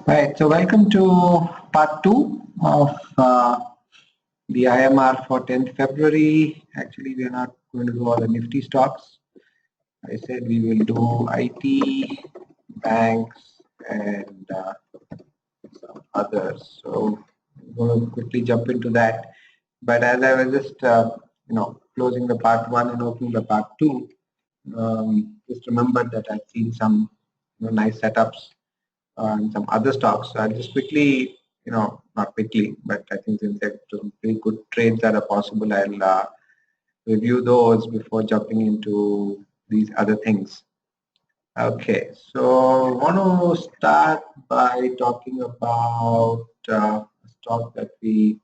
Right, so welcome to part two of the IMR for 10th February. Actually, we are not going to do all the nifty stocks. I said we will do IT, banks, and some others. So I'm going to quickly jump into that. But as I was just, closing the part one and opening the part two, just remembered that I've seen some nice setups and some other stocks. So I'll just quickly, not quickly, but I think since there are some pretty good trades that are possible, I'll review those before jumping into these other things. Okay, so I want to start by talking about a stock that we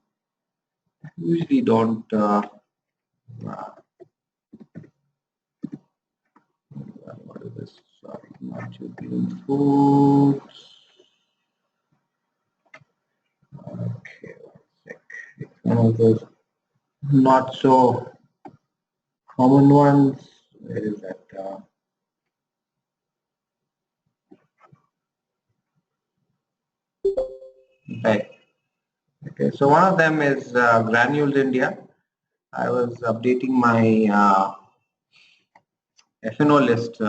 usually don't. What is this? Sorry, not Jubilant Foods. Okay, one sec. It's one of those not so common ones. Where is that? Right. Okay, so one of them is Granules India. I was updating my FNO list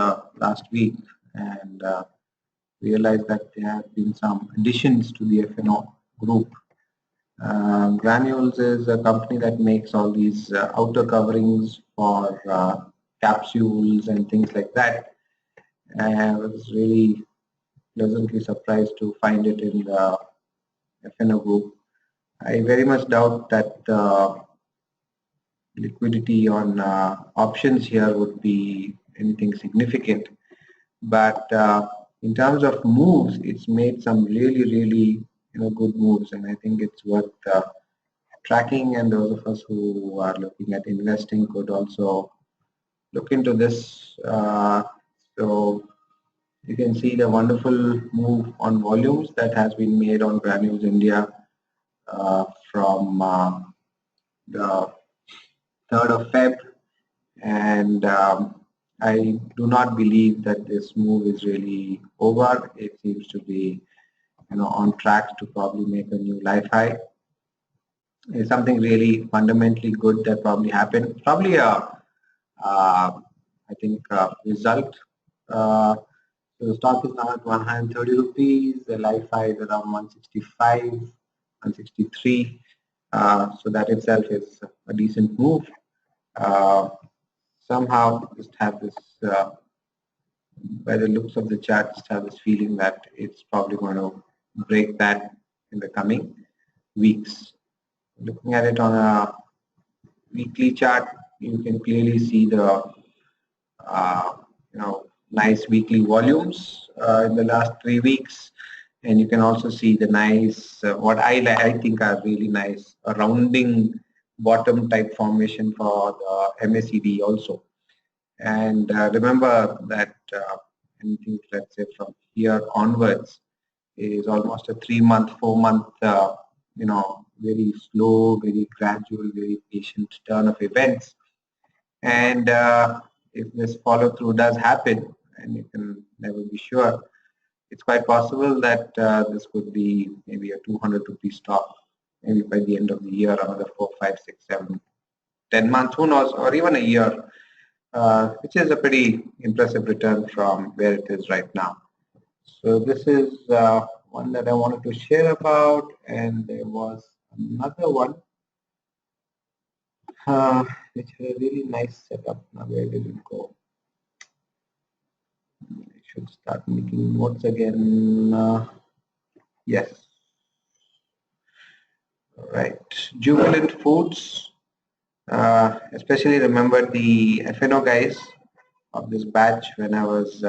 last week and realized that there have been some additions to the FNO group. Granules is a company that makes all these outer coverings for capsules and things like that. And I was really pleasantly surprised to find it in the FNO group. I very much doubt that liquidity on options here would be anything significant. But in terms of moves, it's made some really good moves, and I think it's worth tracking. And those of us who are looking at investing could also look into this. So you can see the wonderful move on volumes that has been made on Granules India from the 3rd of Feb, and I do not believe that this move is really over. It seems to be, on track to probably make a new life high. It's something really fundamentally good that probably happened. Probably I think result. So the stock is now at 130 rupees. The life high is around 165, 163. So that itself is a decent move. Somehow just have this, by the looks of the chart, just have this feeling that it's probably going to break that in the coming weeks. Looking at it on a weekly chart, you can clearly see the nice weekly volumes in the last 3 weeks, and you can also see the nice what I think are really nice rounding bottom type formation for the MACD also. And remember that anything, let's say, from here onwards is almost a 3-month, 4-month, very slow, very gradual, very patient turn of events. And if this follow through does happen, and you can never be sure, it's quite possible that this could be maybe a 200 rupee stock, maybe by the end of the year, another 4, 5, 6, 7, 10 months, who knows, or even a year, which is a pretty impressive return from where it is right now. So this is one that I wanted to share about, and there was another one which had a really nice setup. Now where did it go? I should start making notes again. Yes. All right. Jubilant Foods. Especially remember the FNO guys of this batch when I was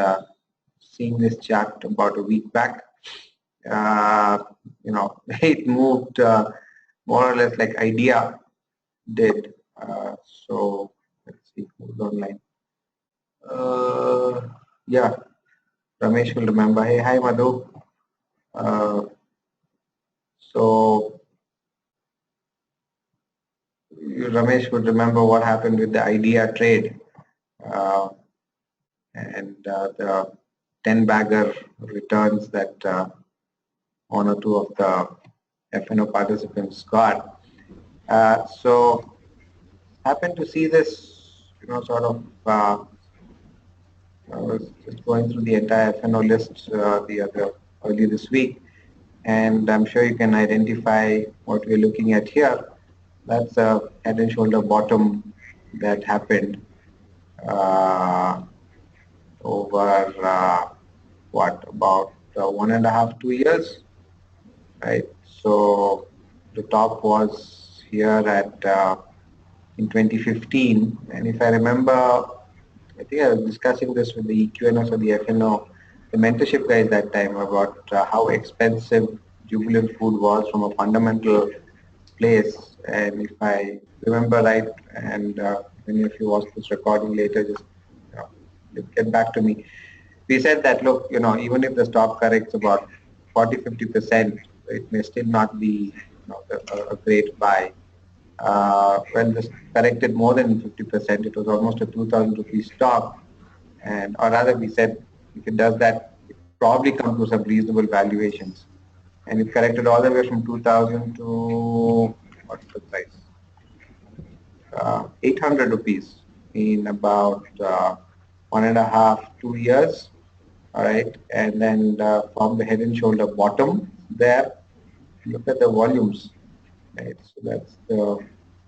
seeing this chart about a week back. It moved more or less like idea did. So let's see who's online. Yeah, Ramesh will remember. Hey, hi Madhu. So Ramesh would remember what happened with the idea trade and the 10 bagger returns that one or two of the FNO participants got. So happened to see this, sort of. I was just going through the entire FNO list early this week, and I'm sure you can identify what we're looking at here. That's a head and shoulder bottom that happened uh, over what about 1.5, 2 years, right? So the top was here at in 2015, and if I remember, I think I was discussing this with the EQNS or the FNO, the mentorship guys that time about how expensive Jubilant Food was from a fundamental place. And if I remember right, and many of you watch this recording later, just get back to me. We said that, look, even if the stock corrects about 40-50%, it may still not be a great buy. When this corrected more than 50%, it was almost a 2,000 rupees stock, and or rather we said if it does that, it probably comes to some reasonable valuations. And it corrected all the way from 2,000 to what's the price? 800 rupees in about 1.5, 2 years. All right, and then from the head and shoulder bottom there, look at the volumes. Right, so that's the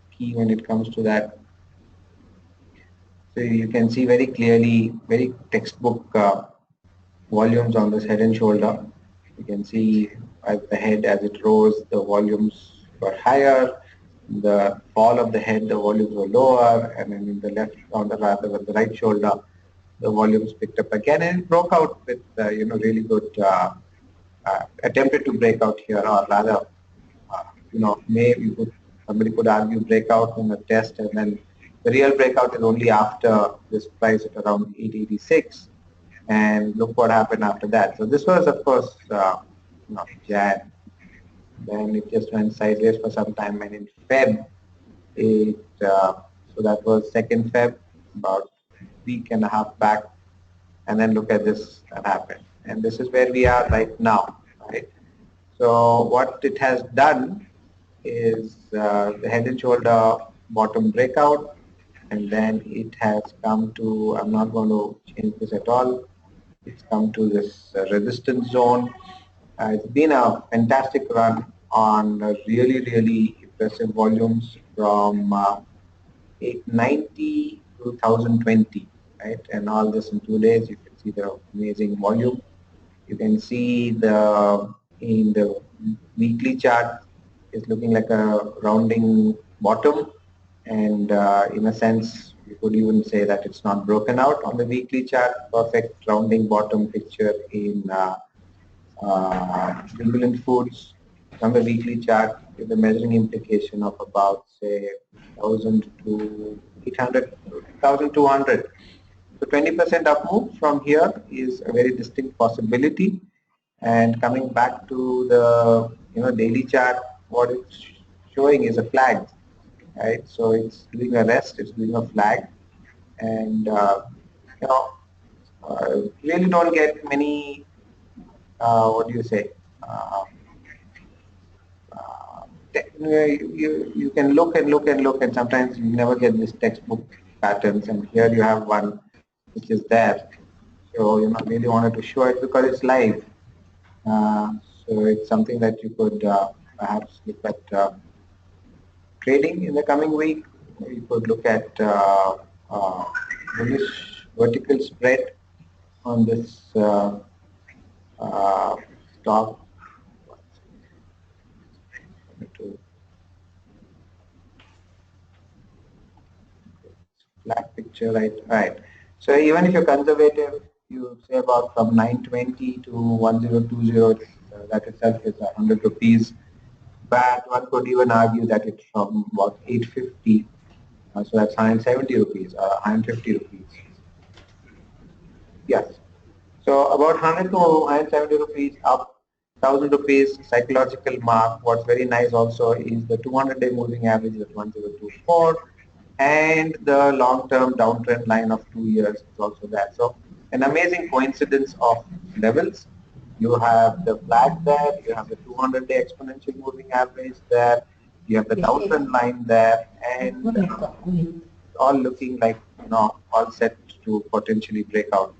key when it comes to that. So you can see very clearly, very textbook volumes on this head and shoulder. You can see as the head, as it rose, the volumes were higher. The fall of the head, the volumes were lower, and then in the left, on the rather on the right shoulder, the volumes picked up again and it broke out with really good attempted to break out here, or rather, somebody could argue breakout in a test, and then the real breakout is only after this price at around 886. And look what happened after that. So this was, of course, Jan. Then it just went sideways for some time, and in Feb, so that was 2nd Feb, about a week and a half back, and then look at this that happened. And this is where we are right now, right? So what it has done is the head and shoulder bottom breakout, and then it has come to, I'm not going to change this at all, it's come to this resistance zone. It's been a fantastic run on really, really impressive volumes from 890 to 1020, right? And all this in 2 days. You can see the amazing volume. You can see in the weekly chart, it's looking like a rounding bottom, and in a sense, you could even say that it's not broken out on the weekly chart. Perfect rounding bottom picture in Jubilant Foods on the weekly chart with a measuring implication of about, say, 1,000 to 800, 1,200. So 20% up move from here is a very distinct possibility. And coming back to the daily chart, what it's showing is a flag, right? So it's doing a rest, it's doing a flag, and you know really don't get many. What do you say? Uh, you can look and look and look, and sometimes you never get these textbook patterns. And here you have one which is there. So really wanted to show it because it's live. So it's something that you could perhaps look at trading in the coming week. You could look at bullish vertical spread on this stock. To flat picture, right? Right. So even if you're conservative, you say about from 920 to 1020, that itself is 100 rupees. But one could even argue that it's from about 850, so that's 170 rupees, 150 rupees. Yes. So about 100 to 170 rupees up, 1,000 rupees psychological mark. What's very nice also is the 200-day moving average at 1024, and the long-term downtrend line of 2 years is also there. So an amazing coincidence of levels. You have the flag there, you have the 200-day exponential moving average there, you have the downtrend line there, and all looking like, all set to potentially break out.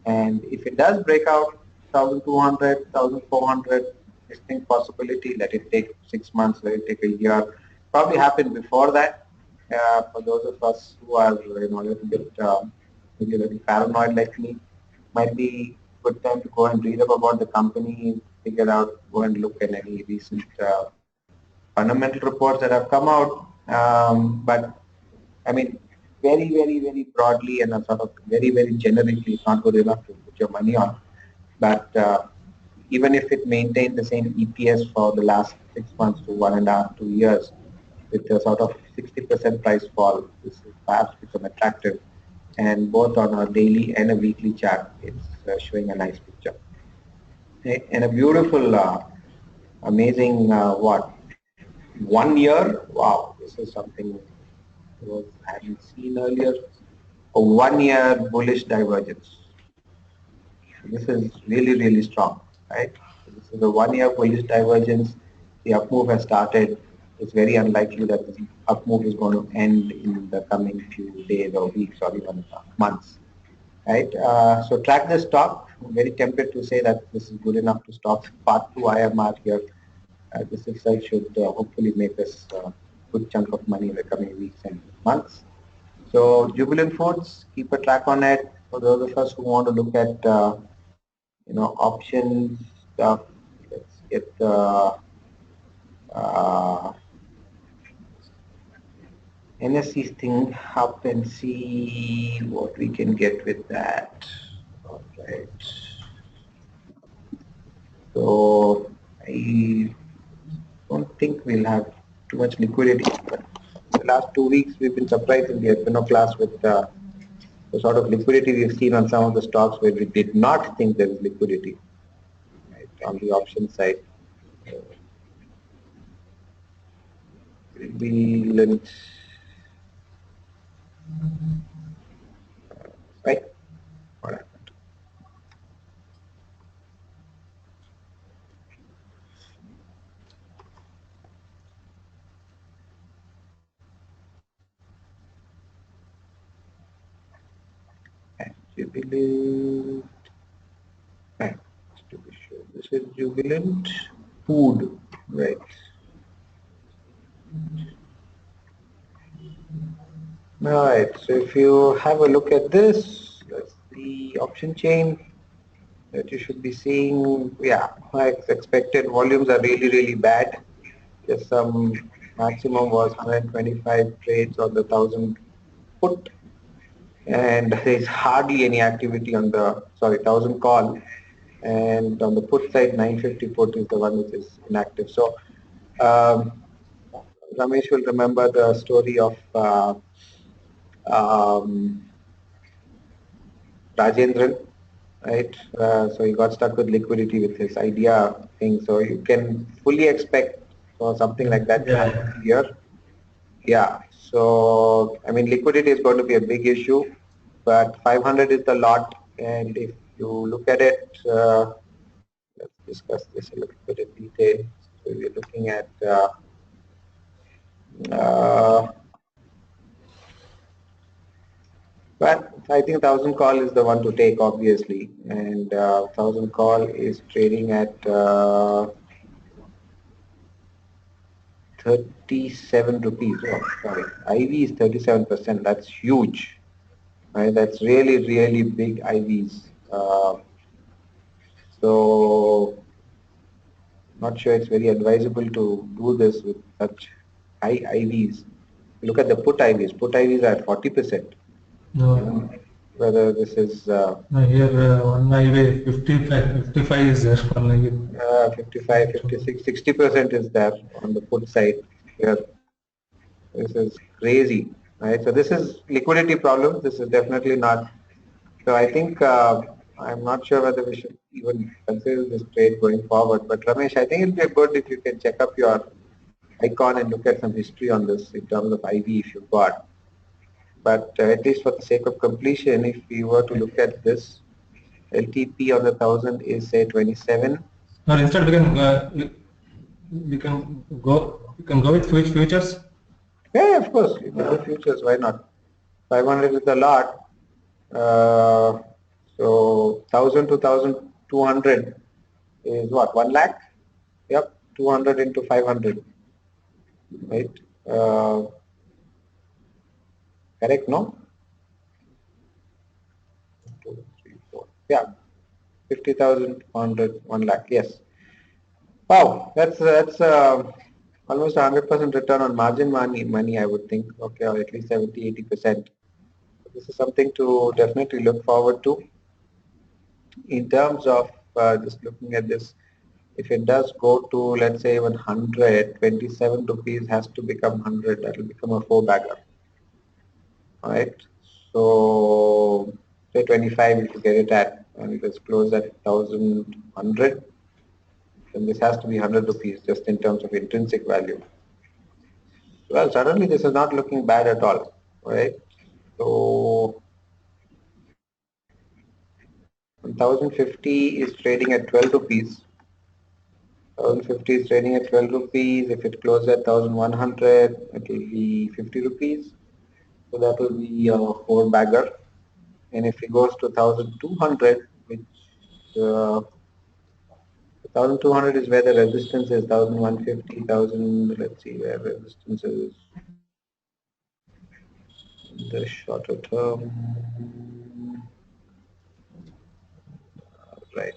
And if it does break out 1,200, 1,400, distinct possibility, let it take 6 months, let it take a year. Probably happen before that. For those of us who are, a little bit, maybe a little paranoid like me, might be good time to go and read up about the company, figure out, go and look at any recent fundamental reports that have come out. But I mean, very, very, very broadly and a sort of very, very generically, it's not good enough to put your money on. But even if it maintained the same EPS for the last 6 months to 1.5, 2 years, with a sort of 60% price fall, this has perhaps become attractive. And both on a daily and a weekly chart, it's showing a nice picture. Okay. And a beautiful, amazing, 1 year? Wow, this is something I hadn't seen earlier. A 1 year bullish divergence. This is really, really strong, right? So this is a 1 year bullish divergence. The up move has started. It's very unlikely that this up move is going to end in the coming few days or weeks or even months, right? So track the stock. I'm very tempted to say that this is good enough to stop part 2 IMR here. This itself should hopefully make us a good chunk of money in the coming weeks and months. So Jubilant Foods, keep a track on it. For those of us who want to look at options stuff, let's get the NSE thing up and see what we can get with that. All right. So I don't think we'll have too much liquidity, but the last 2 weeks we've been surprisingly class with the sort of liquidity we've seen on some of the stocks where we did not think there was liquidity, right, on the option side. Jubilant, right? What happened? Jubilant, right, to be sure. This is Jubilant Food, right? All right, so if you have a look at this, that's the option chain that you should be seeing. Yeah, like expected, volumes are really, really bad. Just some maximum was 125 trades on the 1,000 put, and there's hardly any activity on the 1,000 call, and on the put side 950 put is the one which is inactive. So Ramesh will remember the story of Rajendran, right? So he got stuck with liquidity with his idea thing. So you can fully expect for something like that to happen here. Yeah. So I mean, liquidity is going to be a big issue, but 500 is the lot, and if you look at it, let's discuss this a little bit in detail. So we're looking at uh, but I think 1,000 call is the one to take, obviously, and 1,000 call is trading at 37 rupees. Oh, sorry, IV is 37%. That's huge, right? That's really, really big IVs. So, not sure it's very advisable to do this with such high IVs. Look at the put IVs. Put IVs are at 40%. No. Whether this is Here one highway 55 is there. One highway. 55, 56, 60% is there on the put side here. This is crazy, right? So this is liquidity problem. This is definitely not. So I think I'm not sure whether we should even consider this trade going forward. But Ramesh, I think it'll be good if you can check up your icon and look at some history on this in terms of IV if you've got. But at least for the sake of completion, if we were to look at this, LTP on the 1000 is say 27. Or instead we can go with futures. Yeah, of course, you can do futures. Why not? 500 is a lot. Uh, so 1000 to 1200 is what? 1 lakh? Yep, 200 into 500, right? Uh, Correct, no? 2, 3, 4. Yeah, 50,000, 100, 1 lakh. Yes. Wow, that's almost 100% return on margin money, I would think. Okay, or at least 70, 80%. This is something to definitely look forward to. In terms of just looking at this, if it does go to, let's say, 100, 27 rupees has to become 100. That will become a four-bagger, right? So, say 25 if you get it at, and it is closed at 1,100, then this has to be 100 rupees just in terms of intrinsic value. Well, suddenly this is not looking bad at all, right? So 1050 is trading at 12 rupees. 1050 is trading at 12 rupees. If it closes at 1100, it will be 50 rupees. So that will be a four bagger. And if it goes to 1200, which uh, 1200 is where the resistance is, 1150, 1000, let's see where resistance is in the shorter term. Right.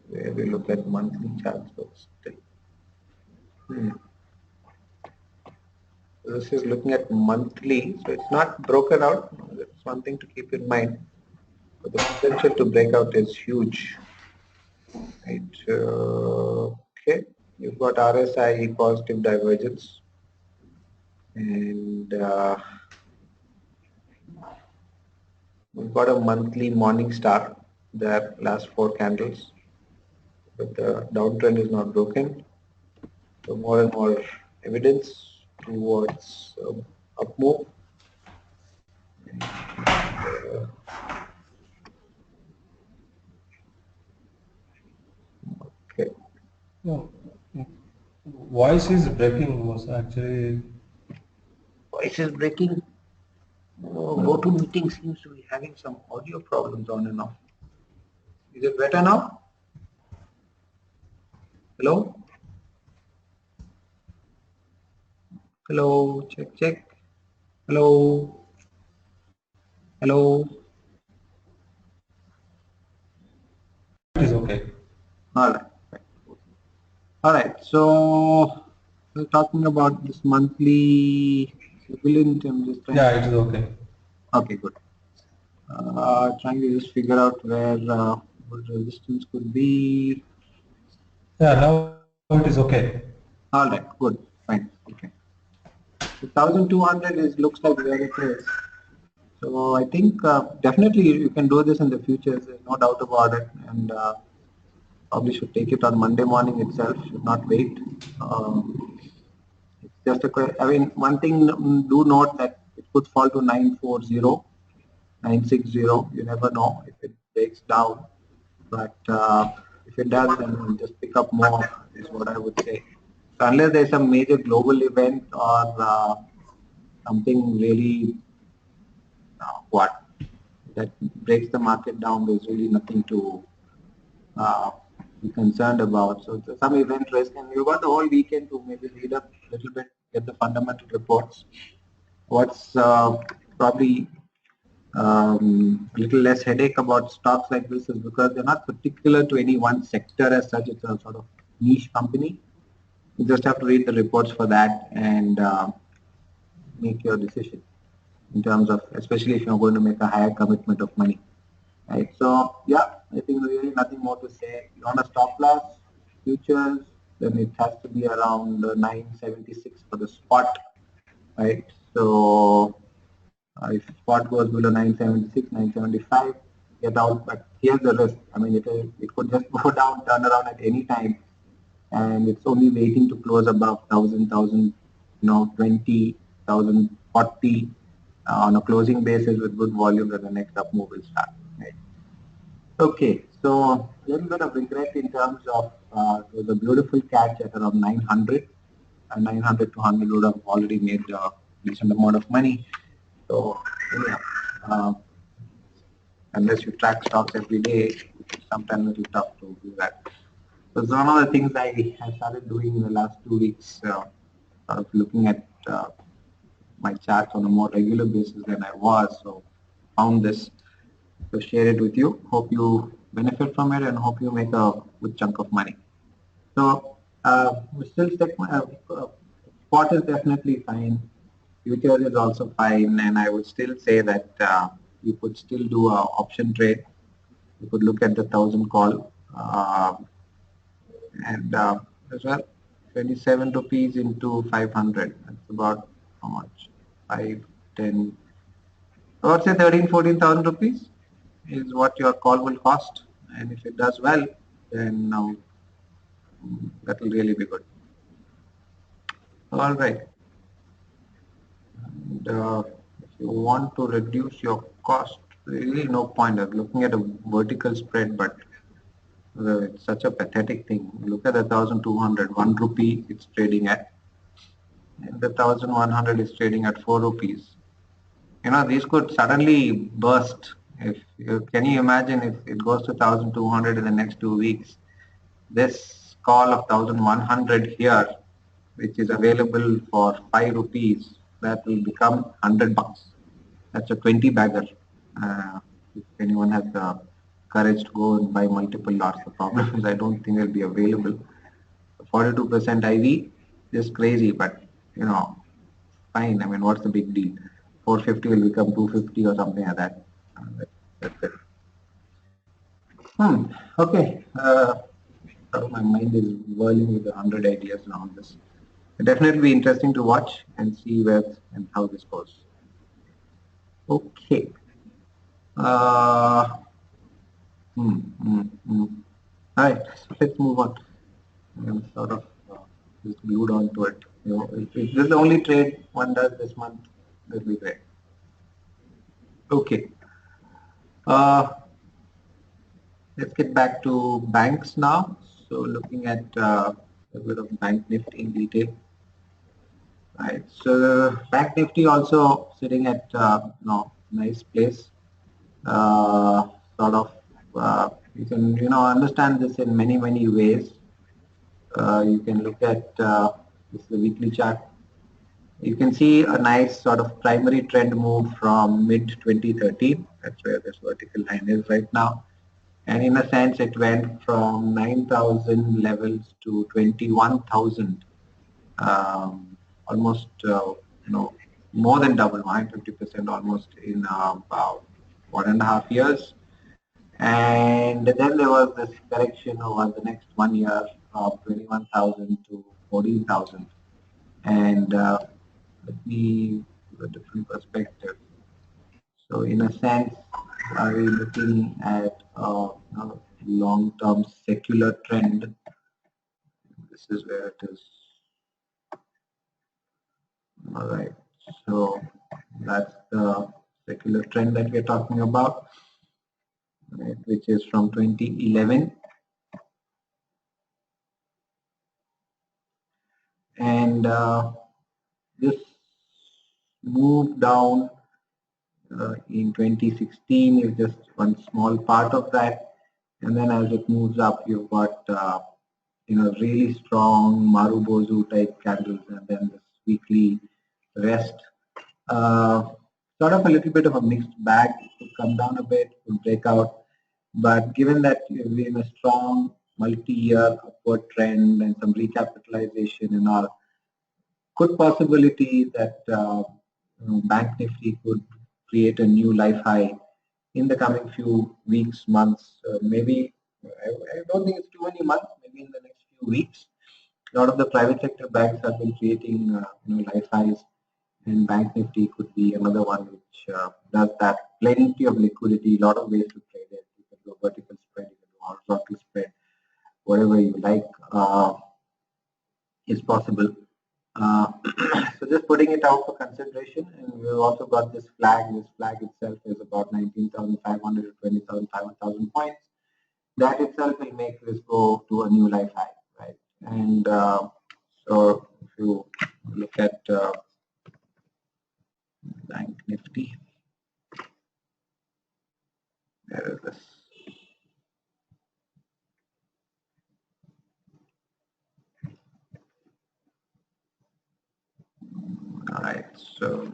Where we look at monthly charts, but still. This is looking at monthly, so it's not broken out. That's one thing to keep in mind. But the potential to break out is huge. Right. Okay. You've got RSI positive divergence, and we've got a monthly morning star there, last four candles, but the downtrend is not broken. So more and more evidence towards up move. Okay. No, voice is breaking was actually. Voice is breaking. GoToMeeting seems to be having some audio problems on and off. Is it better now? Hello? Hello? Check, check. Hello? Hello? It is okay. All right. All right. So we're talking about this monthly Jubilant. I'm just trying. Yeah, it is okay. Okay, good. Trying to just figure out where what resistance could be. Yeah, now it is okay. All right, good, fine, okay. So 1200 is looks like where it is. So I think definitely you can do this in the future. There's no doubt about it, and probably should take it on Monday morning itself. Should not wait. It's just a. I mean, one thing do note that it could fall to 940, 960. You never know if it breaks down, but if it does, then just pick up more is what I would say. So unless there's some major global event or something really what that breaks the market down, there's really nothing to uh, be concerned about. So some event risk, and you've got the whole weekend to maybe read up a little bit, get the fundamental reports. What's probably a little less headache about stocks like this is because they're not particular to any one sector as such. It's a sort of niche company. You just have to read the reports for that and make your decision in terms of, especially if you're going to make a higher commitment of money. Right. So yeah, I think really nothing more to say. You want a stop loss futures, then it has to be around 976 for the spot. Right. So if spot goes below 976, 975, get out. But here's the risk. I mean, it could just go down, turn around at any time, and it's only waiting to close above 1000, 20, 1040. on a closing basis with good volume, and the next up move will start. Right? Okay, so a little bit of regret in terms of it was a beautiful catch at around 900. 900 to 100 would have already made a decent amount of money. So anyhow, unless you track stocks every day, sometimes it's tough to do that. So one of the things I have started doing in the last 2 weeks, sort of looking at my charts on a more regular basis than I was. So found this to share it with you. Hope you benefit from it and hope you make a good chunk of money. So we still stick. Spot is definitely fine. Future is also fine, and I would still say that you could still do a option trade. You could look at the 1,000 call and as well 27 rupees into 500. That's about how much? 5, 10. I would say 13, 14,000 rupees is what your call will cost, and if it does well, then that will really be good. All right. And, if you want to reduce your cost, really no point of looking at a vertical spread, but it's such a pathetic thing. Look at the 1,200, 1 rupee it's trading at, and the 1,100 is trading at 4 rupees. These could suddenly burst. If can you imagine if it goes to 1,200 in the next 2 weeks? This call of 1,100 here, which is available for 5 rupees, that will become 100 bucks. That's a 20 bagger. If anyone has the courage to go and buy multiple lots, the problem is I don't think they'll be available. 42% IV is crazy, but fine. I mean, what's the big deal? 450 will become 250 or something like that. That's it. Okay. My mind is whirling with 100 ideas now on this. It'll definitely be interesting to watch and see where and how this goes. Okay. Uh, hmm, hmm, hmm. All right, so let's move on. I'm sort of just glued onto it. If this is the only trade one does this month, that'll be great. Okay. Uh, let's get back to banks now. So looking at a bit of bank nifty in detail. Right. So bank nifty also sitting at nice place. Sort of you can understand this in many ways. You can look at this is the weekly chart. You can see a nice sort of primary trend move from mid 2013. That's where this vertical line is right now. And in a sense, it went from 9,000 levels to 21,000, almost more than double, 150% almost in about 1.5 years. And then there was this correction over the next 1 year of 21,000 to 14,000. And let me give a different perspective. So in a sense, are we looking at a long-term secular trend? This is where it is. All right. So that's the secular trend that we're talking about, right, which is from 2011. And this move down in 2016 is just one small part of that. And then as it moves up, you've got really strong Marubozu type candles, and then this weekly rest. Sort of a little bit of a mixed bag. It could come down a bit, could break out. But given that we're in a strong multi-year upward trend and some recapitalization and all, good possibility that Bank Nifty could create a new life high in the coming few weeks, months, maybe. I don't think it's too many months. Maybe in the next few weeks, a lot of the private sector banks have been creating life highs, and Bank Nifty could be another one which does that. Plenty of liquidity, a lot of ways to trade it. You can do vertical spread, you can do horizontal spread, whatever you like is possible. Uh, so just putting it out for consideration, and we've also got this flag. This flag itself is about 19,500 to 20,500 points. That itself will make this go to a new life high, right? And so if you look at Bank Nifty, there is this. All right, so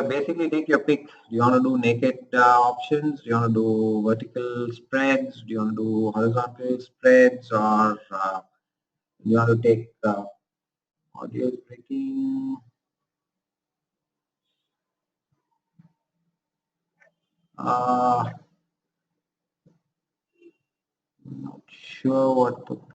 basically take your pick. Do you want to do naked options? Do you want to do vertical spreads? Do you want to do horizontal spreads? Or do you want to take audio is breaking? Not sure what to